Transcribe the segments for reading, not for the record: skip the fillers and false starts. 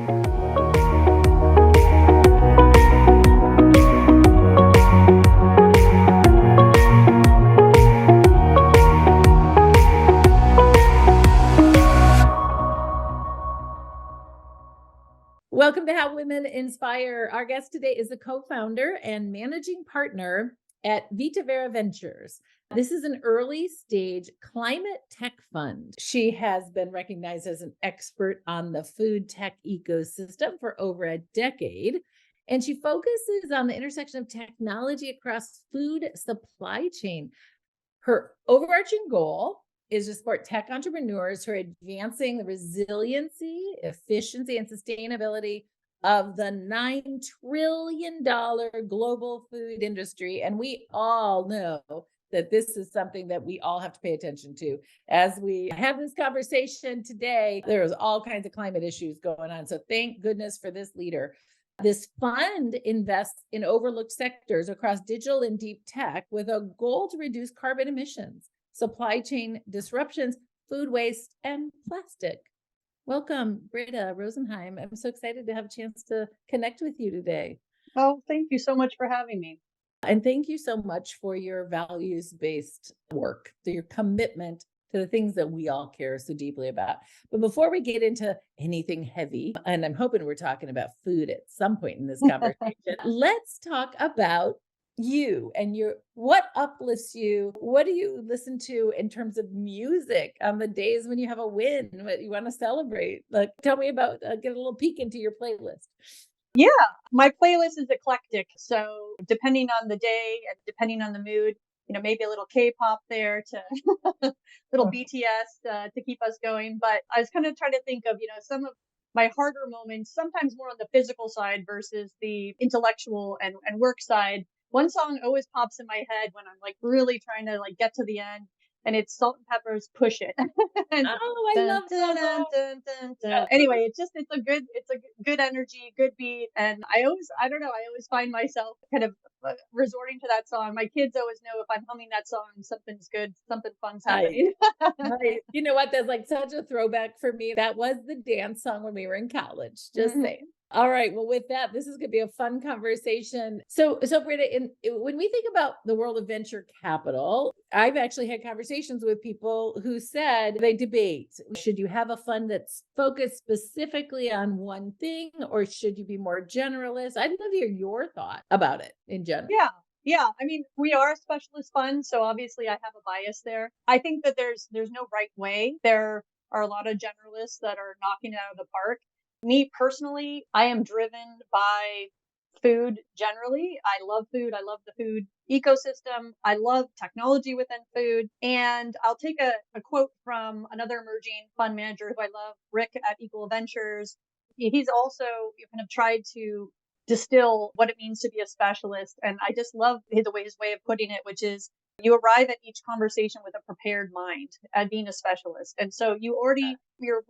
Welcome to How Women Inspire. Our guest today is the co-founder and managing partner at Brita Ventures. This is an early stage climate tech fund. She has been recognized as an expert on the food tech ecosystem for over a decade, and she focuses on the intersection of technology across food supply chain. Her overarching goal is to support tech entrepreneurs who are advancing the resiliency, efficiency, and sustainability of the $9 trillion global food industry. And we all know that this is something that we all have to pay attention to. As we have this conversation today, there's all kinds of climate issues going on. So thank goodness for this leader. This fund invests in overlooked sectors across digital and deep tech with a goal to reduce carbon emissions, supply chain disruptions, food waste, and plastic. Welcome, Brita Rosenheim. I'm so excited to have a chance to connect with you today. Oh, thank you so much for having me. And thank you so much for your values-based work, your commitment to the things that we all care so deeply about. But before we get into anything heavy, and I'm hoping we're talking about food at some point in this conversation, let's talk about you and what uplifts you. What do you listen to in terms of music on the days when you have a win, what you want to celebrate? Like, tell me about, get a little peek into your playlist. Yeah, my playlist is eclectic. So depending on the day and depending on the mood, maybe a little K-pop there to little BTS to keep us going. But I was kind of trying to think of, some of my harder moments, sometimes more on the physical side versus the intellectual and work side. One song always pops in my head when I'm like really trying to like get to the end, and it's Salt and Pepper's "Push It." And Oh, I love that. anyway, it's a good energy, good beat, and I don't know, I always find myself kind of resorting to that song. My kids always know if I'm humming that song, something's good, something fun's happening. Right. You know what? That's like such a throwback for me. That was the dance song when we were in college. Just saying. All right. Well, with that, this is going to be a fun conversation. So Britta, when we think about the world of venture capital, I've actually had conversations with people who said they debate, should you have a fund that's focused specifically on one thing, or should you be more generalist? I'd love to hear your thought about it in general. Yeah. I mean, we are a specialist fund, so obviously I have a bias there. I think that there's no right way. There are a lot of generalists that are knocking it out of the park. Me personally, I am driven by food generally. I love food. I love the food ecosystem. I love technology within food. And I'll take a quote from another emerging fund manager who I love, Rick at Equal Ventures. He's also kind of tried to distill what it means to be a specialist. And I just love his way of putting it, which is you arrive at each conversation with a prepared mind at being a specialist. And so you're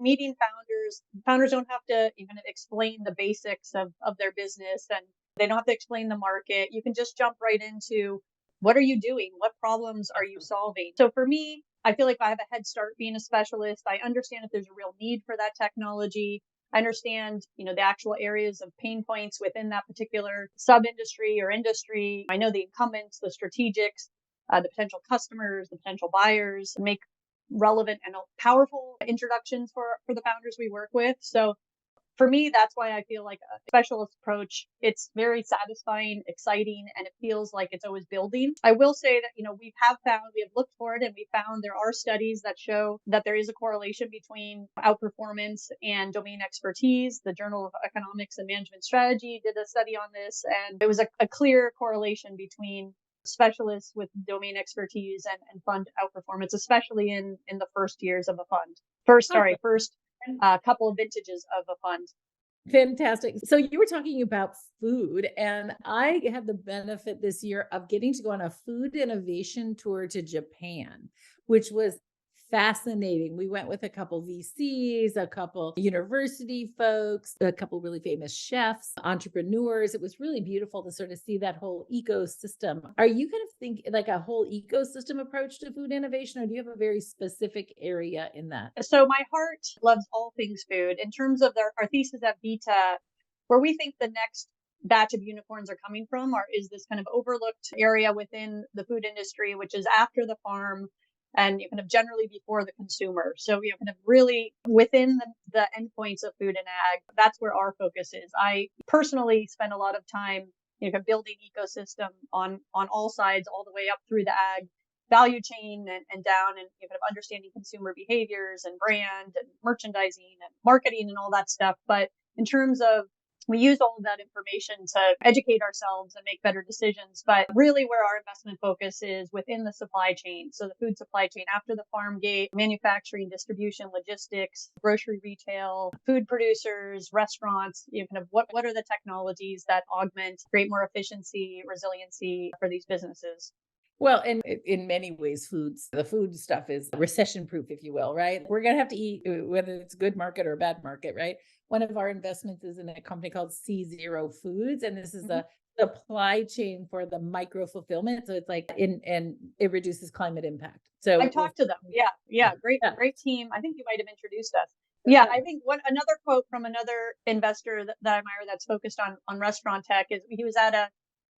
meeting founders. Founders don't have to even explain the basics of their business, and they don't have to explain the market. You can just jump right into what are you doing? What problems are you solving? So for me, I feel like I have a head start being a specialist. I understand if there's a real need for that technology. I understand, the actual areas of pain points within that particular sub-industry or industry. I know the incumbents, the strategics, the potential customers, the potential buyers, make relevant and powerful introductions for the founders we work with. So for me, that's why I feel like a specialist approach, it's very satisfying, exciting, and it feels like it's always building. I will say that, we have looked for it, and we found there are studies that show that there is a correlation between outperformance and domain expertise. The Journal of Economics and Management Strategy did a study on this, and it was a clear correlation between specialists with domain expertise and fund outperformance, especially in the first years of a fund. First couple of vintages of a fund. Fantastic. So you were talking about food, and I had the benefit this year of getting to go on a food innovation tour to Japan, which was fascinating. We went with a couple VCs, a couple university folks, a couple really famous chefs, entrepreneurs. It was really beautiful to sort of see that whole ecosystem. Are you kind of think like a whole ecosystem approach to food innovation, or do you have a very specific area in that? So my heart loves all things food. In terms of our thesis at Vita, where we think the next batch of unicorns are coming from is this kind of overlooked area within the food industry, which is after the farm and kind of generally before the consumer. So, kind of really within the endpoints of food and ag, that's where our focus is. I personally spend a lot of time, kind of building ecosystem on all sides, all the way up through the ag value chain and down, and kind of understanding consumer behaviors and brand and merchandising and marketing and all that stuff. But in terms of, we use all of that information to educate ourselves and make better decisions. But really where our investment focus is within the supply chain. So the food supply chain after the farm gate, manufacturing, distribution, logistics, grocery retail, food producers, restaurants, kind of what are the technologies that augment, create more efficiency, resiliency for these businesses? Well, and in many ways, the food stuff is recession proof, if you will, right? We're going to have to eat, whether it's a good market or a bad market, right? One of our investments is in a company called C0 Foods, and this is Mhm. the supply chain for the micro fulfillment. So it's like and it reduces climate impact. I've So we're talked to them. Yeah. yeah, Yeah. Great, yeah, great team. I think you might have introduced us. Yeah. yeah. I think another quote from another investor that I admire that's focused on restaurant tech is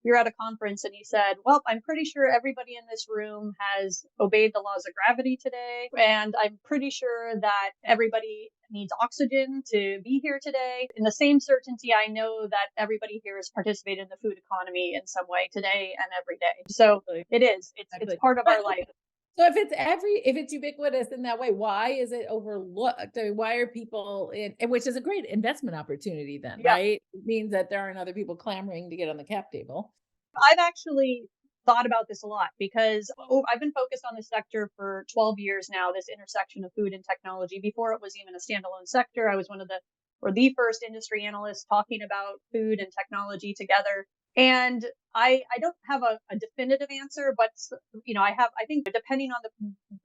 we were at a conference and he said, well, I'm pretty sure everybody in this room has obeyed the laws of gravity today. And I'm pretty sure that everybody needs oxygen to be here today. In the same certainty, I know that everybody here has participated in the food economy in some way today and every day. So Exactly. it is, it's Exactly. part of But our life. so if it's ubiquitous in that way, why is it overlooked? I mean, why are people and which is a great investment opportunity then, Yeah. right? It means that there aren't other people clamoring to get on the cap table. I've actually thought about this a lot because I've been focused on this sector for 12 years now, this intersection of food and technology. Before it was even a standalone sector, I was one of the first industry analysts talking about food and technology together. And I don't have a definitive answer, but I think depending on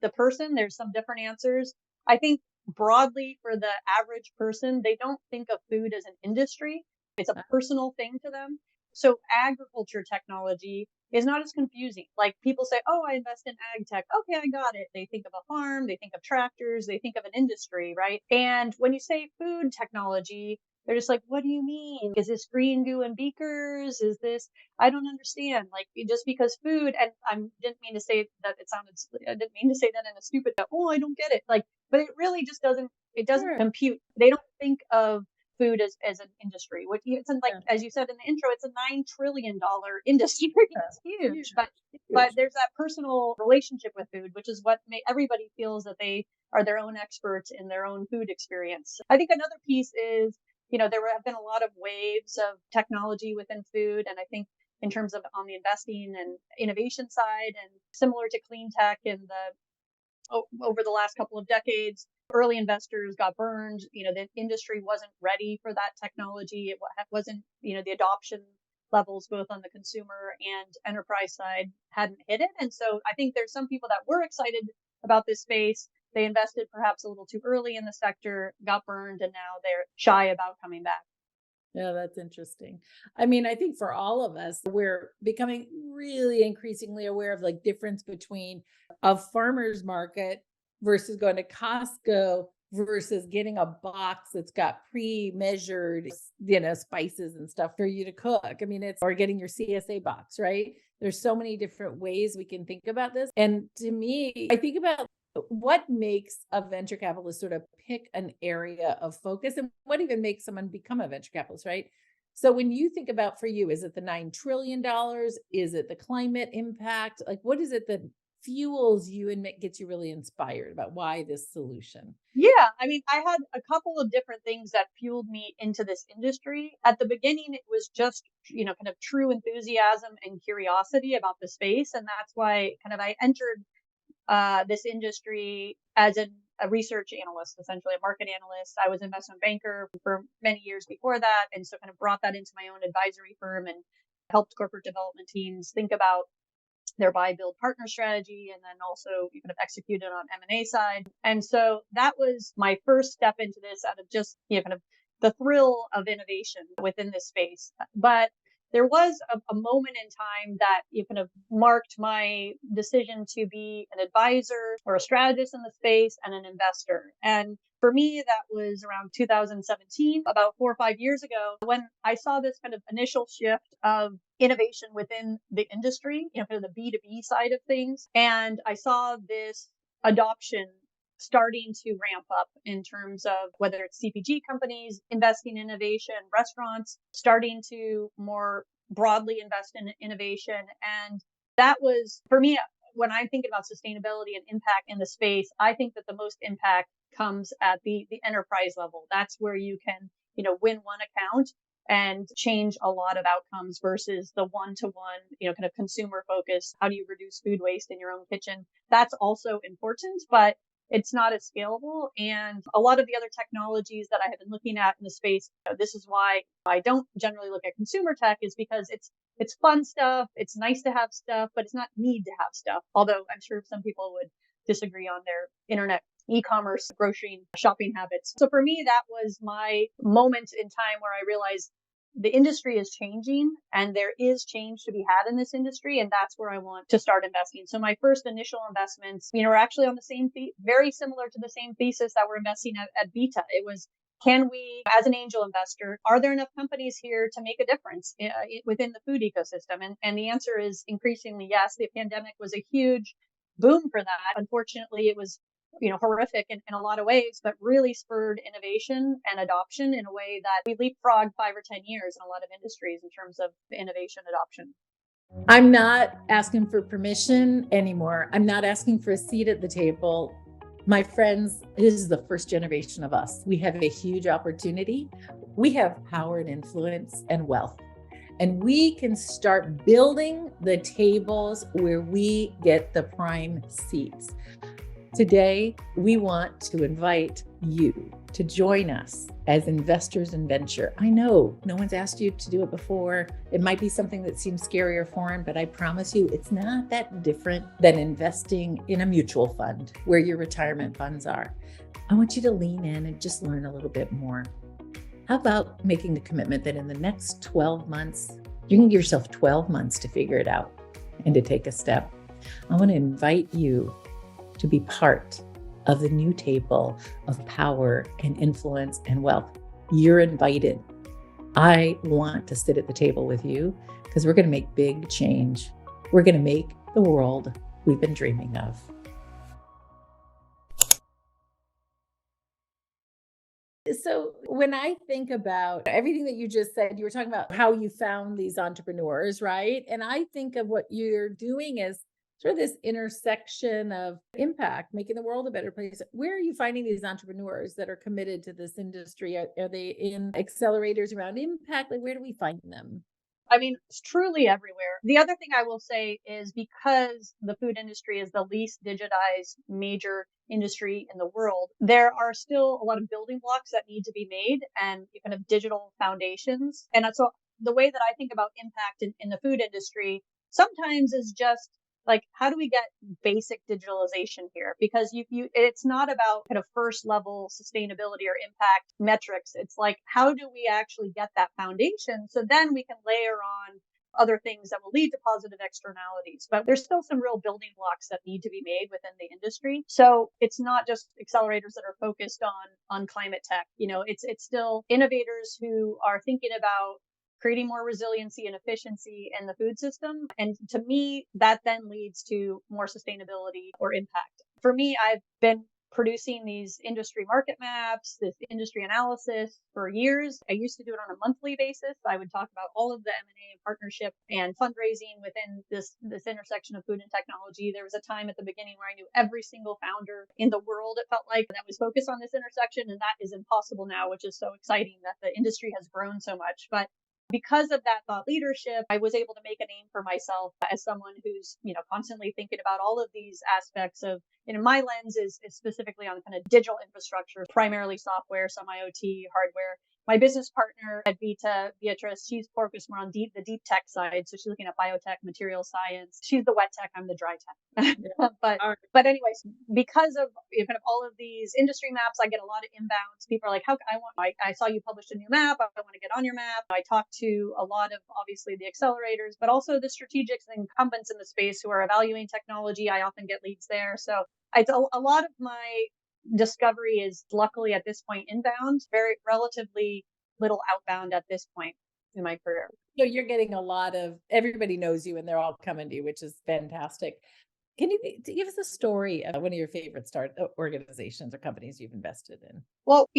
the person, there's some different answers. I think broadly for the average person, they don't think of food as an industry. It's a personal thing to them. So agriculture technology is not as confusing. Like people say, oh, I invest in ag tech. Okay, I got it. They think of a farm, they think of tractors, they think of an industry, right? And when you say food technology, they're just like, what do you mean? Is this green goo and beakers? Is this, I don't understand. Like just because food, and I didn't mean to say that I didn't mean to say that in a stupid, oh, I don't get it. Like, but it really just it doesn't Sure. compute. They don't think of food as an industry, which it's like, Yeah. as you said in the intro, it's a $9 trillion industry. Yeah. It's huge, Huge. but Huge. there's that personal relationship with food, which is what everybody feels that they are their own experts in their own food experience. I think another piece is, there have been a lot of waves of technology within food, and I think in terms of on the investing and innovation side, and similar to clean tech in over the last couple of decades, early investors got burned. The industry wasn't ready for that technology. It wasn't, the adoption levels, both on the consumer and enterprise side, hadn't hit it. And so I think there's some people that were excited about this space. They invested perhaps a little too early in the sector, got burned, and now they're shy about coming back. Yeah, that's interesting. I mean, I think for all of us, we're becoming really increasingly aware of like difference between a farmer's market versus going to Costco versus getting a box that's got pre-measured, spices and stuff for you to cook. I mean, it's or getting your CSA box, right? There's so many different ways we can think about this. And to me, I think about what makes a venture capitalist sort of pick an area of focus and what even makes someone become a venture capitalist, right? So when you think about for you, is it the $9 trillion? Is it the climate impact? Like what is it that fuels you and gets you really inspired about why this solution? Yeah, I mean, I had a couple of different things that fueled me into this industry. At the beginning, it was just, kind of true enthusiasm and curiosity about the space. And that's why kind of I entered this industry as a research analyst, essentially a market analyst. I was an investment banker for many years before that. And so kind of brought that into my own advisory firm and helped corporate development teams think about their buy build partner strategy, and then also you kind of executed on M&A side. And so that was my first step into this out of just, kind of the thrill of innovation within this space. But there was a moment in time that kind of marked my decision to be an advisor or a strategist in the space and an investor. And for me, that was around 2017, about 4 or 5 years ago, when I saw this kind of initial shift of innovation within the industry, kind of the B2B side of things. And I saw this adoption starting to ramp up in terms of whether it's CPG companies investing in innovation, restaurants starting to more broadly invest in innovation. And that was, for me, when I'm thinking about sustainability and impact in the space, I think that the most impact comes at the enterprise level. That's where you can, win one account and change a lot of outcomes versus the one-to-one, kind of consumer focus. How do you reduce food waste in your own kitchen? That's also important, but it's not as scalable. And a lot of the other technologies that I have been looking at in the space, this is why I don't generally look at consumer tech, is because it's fun stuff. It's nice to have stuff, but it's not need to have stuff. Although I'm sure some people would disagree on their internet e-commerce, grocery shopping habits. So for me, that was my moment in time where I realized the industry is changing and there is change to be had in this industry. And that's where I want to start investing. So my first initial investments, were actually on the same, very similar to the same thesis that we're investing at Vita. It was, can we, as an angel investor, are there enough companies here to make a difference within the food ecosystem? And the answer is increasingly yes. The pandemic was a huge boom for that. Unfortunately, it was horrific in a lot of ways, but really spurred innovation and adoption in a way that we leapfrogged 5 or 10 years in a lot of industries in terms of innovation adoption. I'm not asking for permission anymore. I'm not asking for a seat at the table. My friends, this is the first generation of us. We have a huge opportunity. We have power and influence and wealth. And we can start building the tables where we get the prime seats. Today, we want to invite you to join us as investors in venture. I know no one's asked you to do it before. It might be something that seems scary or foreign, but I promise you it's not that different than investing in a mutual fund where your retirement funds are. I want you to lean in and just learn a little bit more. How about making the commitment that in the next 12 months, you can give yourself 12 months to figure it out and to take a step. I want to invite you to be part of the new table of power and influence and wealth. You're invited. I want to sit at the table with you because we're going to make big change. We're going to make the world we've been dreaming of. So when I think about everything that you just said, you were talking about how you found these entrepreneurs, right? And I think of what you're doing as sort of this intersection of impact, making the world a better place. Where are you finding these entrepreneurs that are committed to this industry? Are they in accelerators around impact? Like, where do we find them? I mean, it's truly everywhere. The other thing I will say is because the food industry is the least digitized major industry in the world, there are still a lot of building blocks that need to be made and kind of digital foundations. And so the way that I think about impact in the food industry sometimes is just like, how do we get basic digitalization here? Because it's not about kind of first level sustainability or impact metrics. It's like, how do we actually get that foundation? So then we can layer on other things that will lead to positive externalities. But there's still some real building blocks that need to be made within the industry. So it's not just accelerators that are focused on climate tech. It's still innovators who are thinking about creating more resiliency and efficiency in the food system. And to me, that then leads to more sustainability or impact. For me, I've been producing these industry market maps, this industry analysis for years. I used to do it on a monthly basis. I would talk about all of the M&A and partnership and fundraising within this intersection of food and technology. There was a time at the beginning where I knew every single founder in the world, it felt like, that was focused on this intersection. And that is impossible now, which is so exciting that the industry has grown so much. But because of that thought leadership, I was able to make a name for myself as someone who's, constantly thinking about all of these aspects of, my lens is specifically on kind of digital infrastructure, primarily software, some IoT, hardware. My business partner at Vita, Beatrice, she's focused more on the deep tech side. So she's looking at biotech, material science. She's the wet tech, I'm the dry tech. Yeah. but All right. but anyways, because of kind of all of these industry maps, I get a lot of inbounds. People are like, "How I saw you published a new map. I want to get on your map." I talk to a lot of obviously the accelerators, but also the strategics and incumbents in the space who are evaluating technology. I often get leads there. So it's a lot of my discovery is luckily at this point inbound, very relatively little outbound at this point in my career. So you're getting a lot of everybody knows you and they're all coming to you, which is fantastic. Can you give us a story of one of your favorite start organizations or companies you've invested in? Well,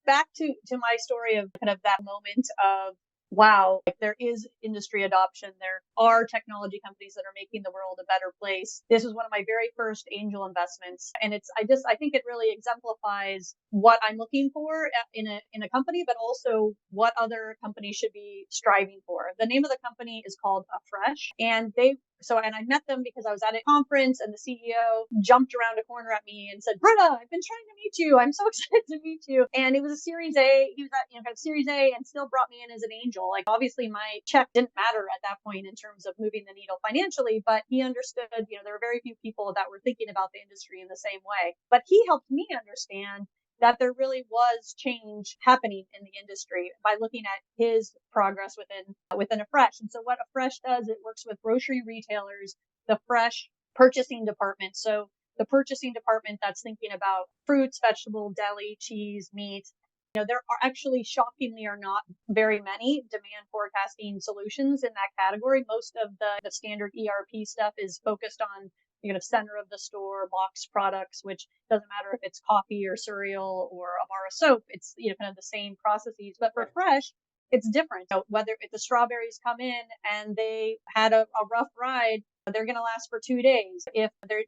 back to my story of kind of that moment of wow, like there is industry adoption. There are technology companies that are making the world a better place. This was one of my very first angel investments, and I think it really exemplifies what I'm looking for in a company, but also what other companies should be striving for. The name of the company is called Afresh, and and I met them because I was at a conference and the CEO jumped around a corner at me and said, "Brita, I've been trying to meet you. I'm so excited to meet you." And it was a Series A. He was at, kind of Series A and still brought me in as an angel. Like obviously my check didn't matter at that point in terms of moving the needle financially, but he understood, there were very few people that were thinking about the industry in the same way. But he helped me understand that there really was change happening in the industry by looking at his progress within Afresh. And so what Afresh does, it works with grocery retailers, the fresh purchasing department. So the purchasing department that's thinking about fruits, vegetable, deli, cheese, meat. There are actually shockingly are not very many demand forecasting solutions in that category. Most of the standard ERP stuff is focused on center of the store box products, which doesn't matter if it's coffee or cereal or a bar of soap. It's kind of the same processes. But for fresh, it's different. So whether if the strawberries come in and they had a rough ride, they're going to last for 2 days. If they're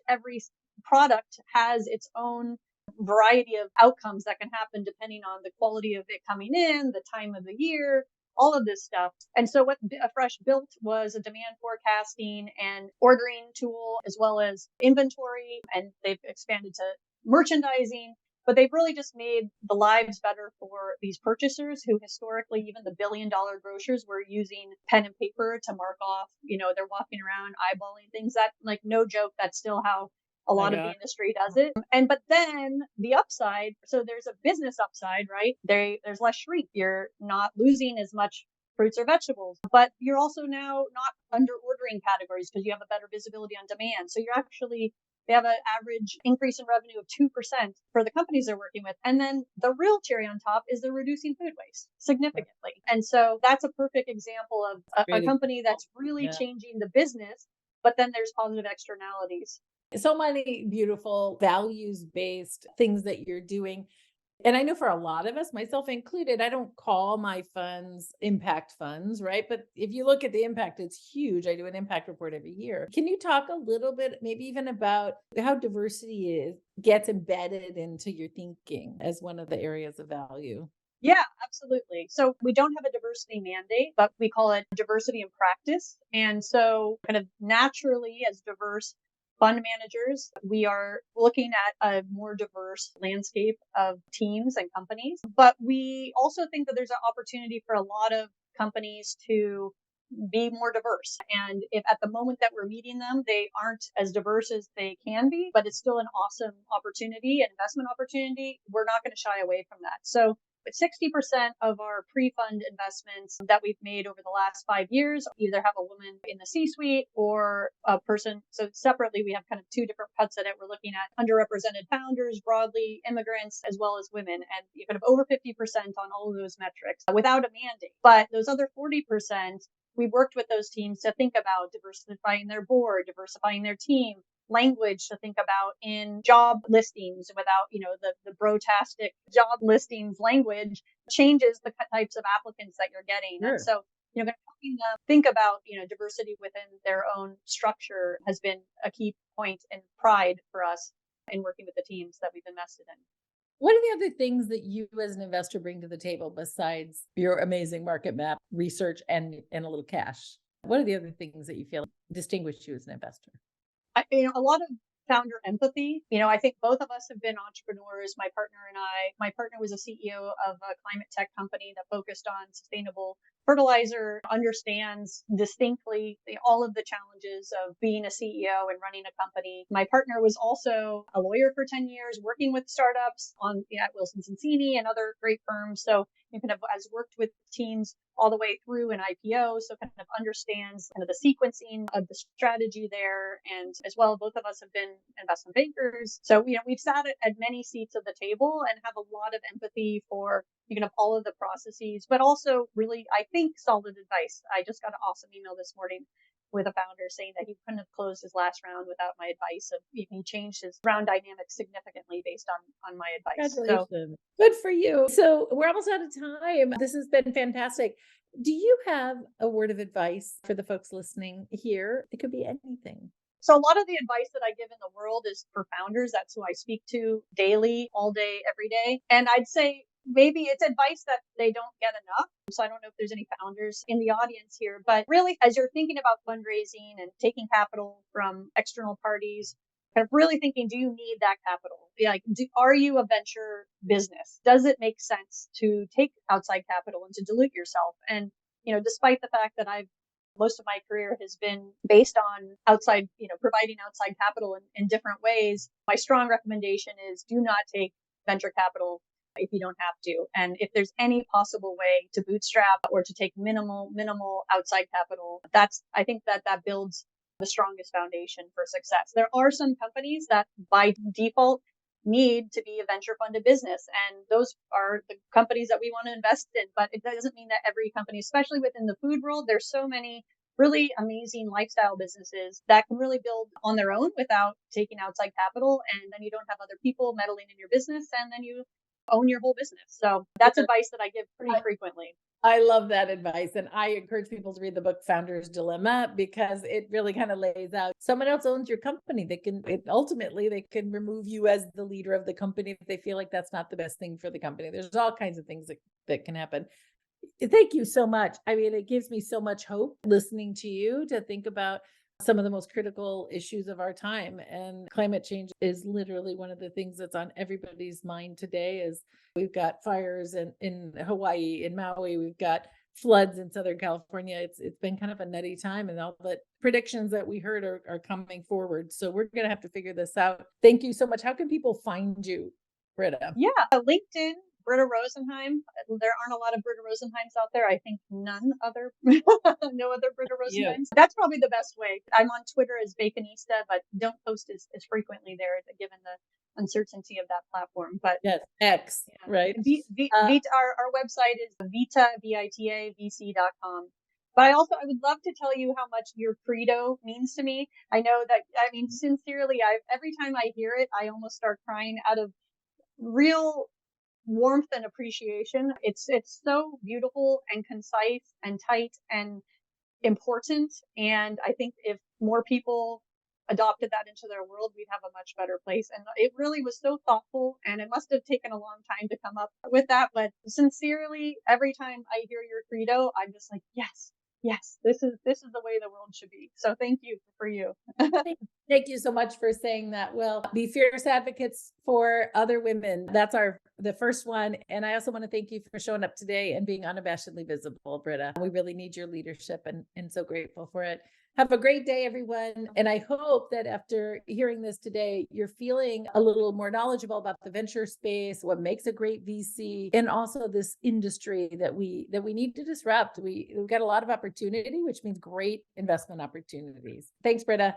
every product has its own variety of outcomes that can happen depending on the quality of it coming in, the time of the year, all of this stuff. And so what Afresh built was a demand forecasting and ordering tool, as well as inventory, and they've expanded to merchandising. But they've really just made the lives better for these purchasers who historically, even the billion-dollar grocers, were using pen and paper to mark off. They're walking around eyeballing things. That, like, no joke, that's still how a lot of the industry does it. But then the upside, so there's a business upside, right? There's less shrink. You're not losing as much fruits or vegetables, but you're also now not under ordering categories because you have a better visibility on demand. So they have an average increase in revenue of 2% for the companies they're working with. And then the real cherry on top is they're reducing food waste significantly. And so that's a perfect example of a company that's really changing the business, but then there's positive externalities. So many beautiful values-based things that you're doing. And I know for a lot of us, myself included, I don't call my funds impact funds, right? But if you look at the impact, it's huge. I do an impact report every year. Can you talk a little bit, maybe even about how diversity gets embedded into your thinking as one of the areas of value? Yeah, absolutely. So we don't have a diversity mandate, but we call it diversity in practice. And so kind of naturally as diverse fund managers, we are looking at a more diverse landscape of teams and companies. But we also think that there's an opportunity for a lot of companies to be more diverse. And if at the moment that we're meeting them, they aren't as diverse as they can be, but it's still an awesome opportunity, an investment opportunity, we're not going to shy away from that. So but 60% of our pre-fund investments that we've made over the last 5 years either have a woman in the C-suite or a person. So separately, we have kind of two different cuts at it. We're looking at underrepresented founders, broadly immigrants, as well as women, and you kind of over 50% on all of those metrics without a mandate. But those other 40%, we worked with those teams to think about diversifying their board, diversifying their team, language to think about in job listings without, the brotastic job listings language changes the types of applicants that you're getting. Sure. And so, helping them think about, diversity within their own structure has been a key point and pride for us in working with the teams that we've invested in. What are the other things that you as an investor bring to the table besides your amazing market map research and a little cash? What are the other things that you feel distinguish you as an investor? A lot of founder empathy. I think both of us have been entrepreneurs, my partner and I. My partner was a CEO of a climate tech company that focused on sustainable fertilizer, understands distinctly all of the challenges of being a CEO and running a company. My partner was also a lawyer for 10 years, working with startups at Wilson Sonsini and other great firms. So he kind of has worked with teams all the way through an IPO, so kind of understands kind of the sequencing of the strategy there. And as well, both of us have been investment bankers. So, we've sat at many seats of the table and have a lot of empathy for all of the processes, but also really, I think, solid advice. I just got an awesome email this morning with a founder saying that he couldn't have closed his last round without my advice. He changed his round dynamics significantly based on my advice. So Congratulations. Good for you. So we're almost out of time. This has been fantastic. Do you have a word of advice for the folks listening here? It could be anything. So a lot of the advice that I give in the world is for founders. That's who I speak to daily, all day, every day. And I'd say maybe it's advice that they don't get enough. So I don't know if there's any founders in the audience here, but really, as you're thinking about fundraising and taking capital from external parties, kind of really thinking, do you need that capital? Like, are you a venture business? Does it make sense to take outside capital and to dilute yourself? And, despite the fact that most of my career has been based on outside, providing outside capital in different ways, my strong recommendation is do not take venture capital if you don't have to. And if there's any possible way to bootstrap or to take minimal outside capital, I think that builds the strongest foundation for success. There are some companies that by default need to be a venture funded business, and those are the companies that we want to invest in. But it doesn't mean that every company, especially within the food world, there's so many really amazing lifestyle businesses that can really build on their own without taking outside capital. And then you don't have other people meddling in your business, and then you own your whole business. So that's advice that I give pretty frequently. I love that advice. And I encourage people to read the book Founder's Dilemma, because it really kind of lays out someone else owns your company. Ultimately they can remove you as the leader of the company if they feel like that's not the best thing for the company. There's all kinds of things that can happen. Thank you so much. I mean, it gives me so much hope listening to you to think about some of the most critical issues of our time. And climate change is literally one of the things that's on everybody's mind today. Is we've got fires in Hawaii, in Maui, we've got floods in Southern California. It's been kind of a nutty time, and all the predictions that we heard are coming forward. So we're going to have to figure this out. Thank you so much. How can people find you, Brita? Yeah, LinkedIn, Brita Rosenheim. There aren't a lot of Brita Rosenheims out there. I think no other Brita Rosenheims. That's probably the best way. I'm on Twitter as Baconista, but don't post as frequently there, given the uncertainty of that platform. But yes, X, right? Vita, our website is Vita, VITA, VC.com. But I would love to tell you how much your credo means to me. I know that, sincerely, every time I hear it, I almost start crying out of real warmth and appreciation. It's so beautiful and concise and tight and important. And I think if more people adopted that into their world, we'd have a much better place. And it really was so thoughtful, and it must have taken a long time to come up with that. But sincerely, every time I hear your credo, I'm just like, yes, this is the way the world should be. So thank you for you. Thank you so much for saying that. We'll be fierce advocates for other women. That's the first one. And I also want to thank you for showing up today and being unabashedly visible, Brita. We really need your leadership, and so grateful for it. Have a great day, everyone. And I hope that after hearing this today, you're feeling a little more knowledgeable about the venture space, what makes a great VC, and also this industry that we need to disrupt. We've got a lot of opportunity, which means great investment opportunities. Thanks, Brita.